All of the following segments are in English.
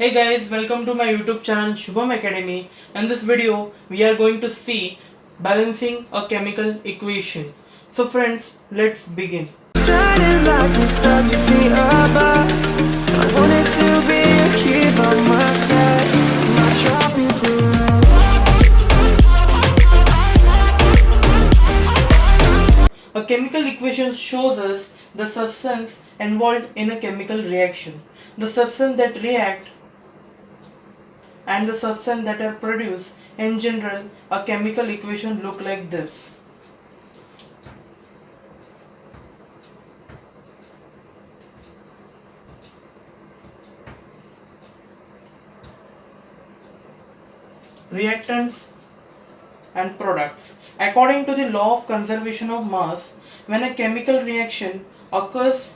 Hey guys, welcome to my YouTube channel Shubham Academy. In this video, we are going to see balancing a chemical equation. So friends, let's begin. Shining like the stars we see above. I wanted to be here by my side. My drop you through. A chemical equation shows us the substance involved in a chemical reaction, the substance that react and the substance that are produced. In general, a chemical equation look like this. Reactants and products. According to the law of conservation of mass, when a chemical reaction occurs,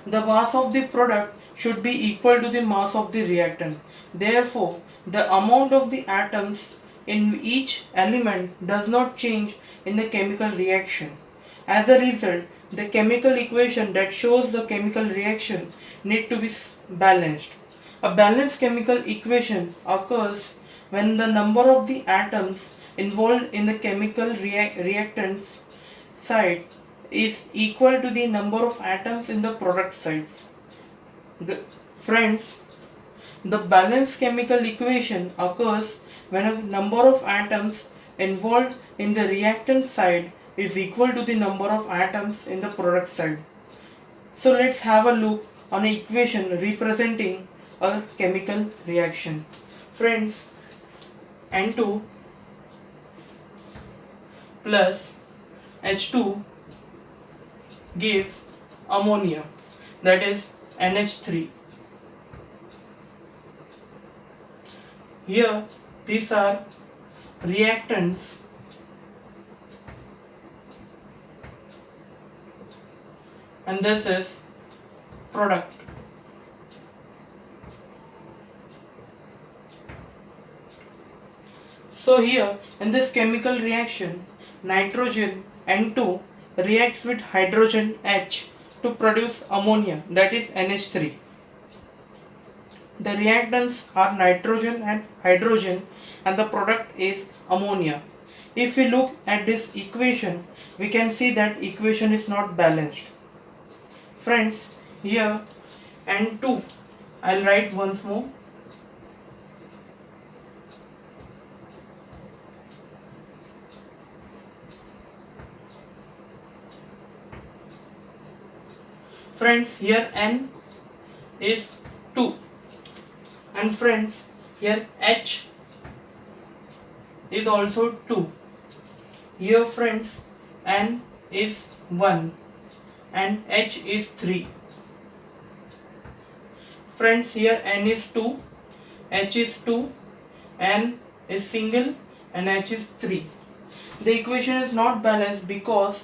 the mass of the product should be equal to the mass of the reactant. Therefore, the amount of the atoms in each element does not change in the chemical reaction. As a result, the chemical equation that shows the chemical reaction need to be balanced. A balanced chemical equation occurs when the number of the atoms involved in the chemical reactants side is equal to the number of atoms in the product side. Friends, the balanced chemical equation occurs when a number of atoms involved in the reactant side is equal to the number of atoms in the product side. So let's have a look on an equation representing a chemical reaction. Friends, N2 plus H2 gives ammonia, that is NH3. Here these are reactants and this is product. So here in this chemical reaction, nitrogen N2 reacts with hydrogen H to produce ammonia, that is NH3. The reactants are nitrogen and hydrogen and the product is ammonia. If we look at this equation, we can see that equation is not balanced. Friends, here N2, I'll write once more. Friends, here N is 2 and friends, here H is also 2. Here friends, N is 1 and H is 3. Friends, here N is 2, H is 2, N is single and H is 3. The equation is not balanced because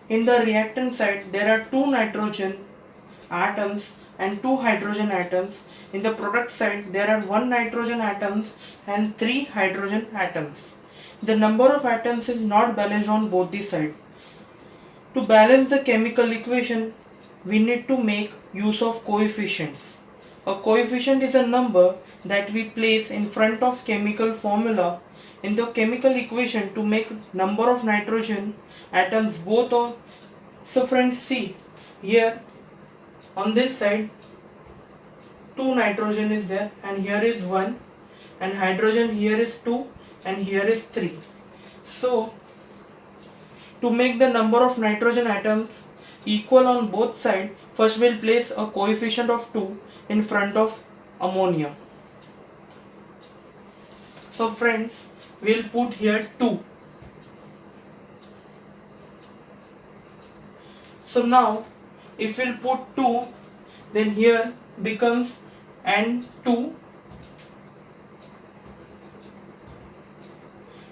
in the reactant side there are 2 nitrogen atoms and 2 hydrogen atoms. In the product side there are 1 nitrogen atoms and 3 hydrogen atoms. The number of atoms is not balanced on both the sides. To balance the chemical equation, we need to make use of coefficients. A coefficient is a number that we place in front of chemical formula in the chemical equation to make number of nitrogen atoms both on. So friends, see here on this side 2 nitrogen is there and here is 1 and hydrogen here is 2 and here is 3. So to make the number of nitrogen atoms equal on both sides, first we'll place a coefficient of 2 in front of ammonia. So friends, we'll put here 2. So now if we'll put 2, then here becomes N2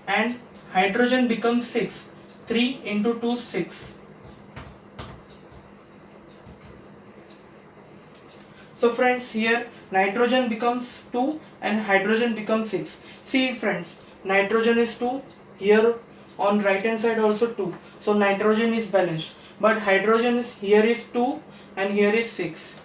and hydrogen becomes 6. 3 into 2 6. So friends, here nitrogen becomes 2 and hydrogen becomes 6. See friends, nitrogen is 2, here on right hand side also 2. So nitrogen is balanced. But hydrogen is here is 2 and here is 6.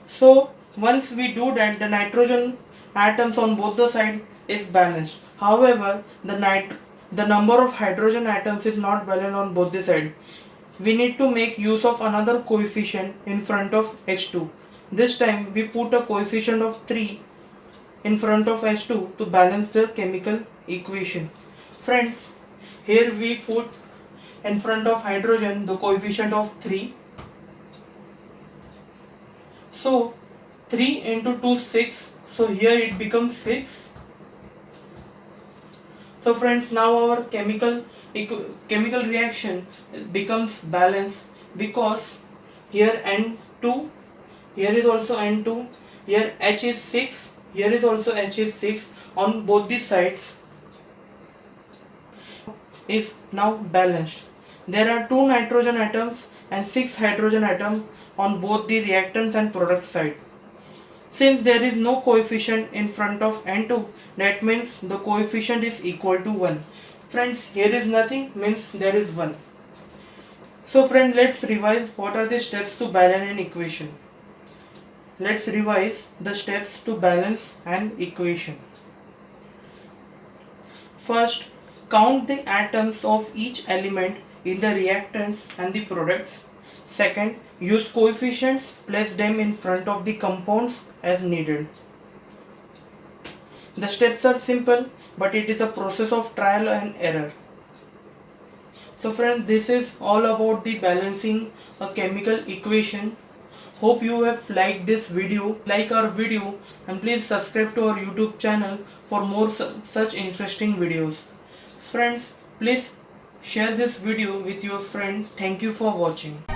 So Once we do that, the nitrogen atoms on both the sides is balanced. However, the number of hydrogen atoms is not balanced on both the sides. We need to make use of another coefficient in front of H2. This time we put a coefficient of 3 in front of H2 to balance the chemical equation. Friends, here we put in front of hydrogen the coefficient of 3. So 3 into 2 6. So here it becomes 6. So friends, now our chemical reaction becomes balanced because here N2, here is also N2, here H is 6, here is also H is 6 on both the sides is now balanced. There are 2 nitrogen atoms and 6 hydrogen atoms on both the reactants and product side. Since there is no coefficient in front of N2, that means the coefficient is equal to 1. Friends, here is nothing means there is 1. So friend, let's revise what are the steps to balance an equation. Let's revise the steps to balance an equation. First, count the atoms of each element in the reactants and the products. Second, use coefficients, place them in front of the compounds as needed. The steps are simple, but it is a process of trial and error. So friends, this is all about the balancing a chemical equation. Hope you have liked this video. Like our video and please subscribe to our YouTube channel for more such interesting videos. Friends, please share this video with your friends. Thank you for watching.